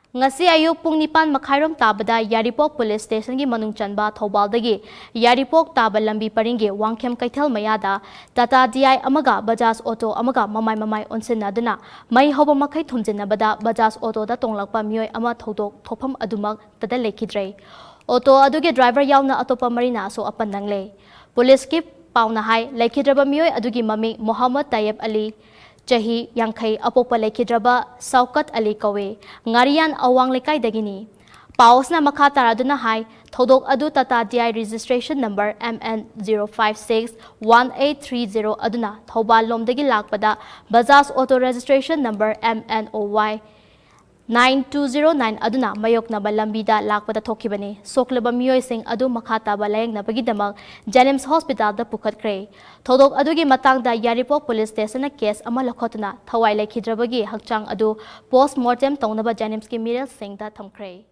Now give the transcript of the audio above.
Ngasi ayuk pung nipan makhairom tabada Yaripok Police Station gi manung chanba Thoubaldagi Yaripok taba lambi paringi wangkhem kaithal mayada Tata Di Amaga Bajaj Auto Amaga mamai onsinaduna mai hoba makhai Thomjinnabada Bajaj Auto da tonglakpa Meeoi ama thodok thopham adumak tada Leikhidre Auto adugi driver yauna Atoppa marina Asok Apan Nangle Police ki pauna hai Leikhidre Meeoi adugi mami Muhammad Tayyib Ali Chahi Yankhay Apokpa Leikhidre Saukat Ali Kawe Ngarian Awang Lekai Dagini Paus na makha taraduna hai thodok adu Tata Di registration number MN0561830 aduna Thoubal lomdagi lakpada Bajaj Auto registration number MNOY 9209 aduna mayokna balambida lakpada thokibani soklaba Meeoi sing adu makhata balayang na bagidamak Janims Hospital da pukhatkre thodok adugi matangda Yaripok Police Station na case ama lakhotna thawai Leikhidre bagi hakchang adu post mortem tongnaba Janims ki Miral Singh da thamkre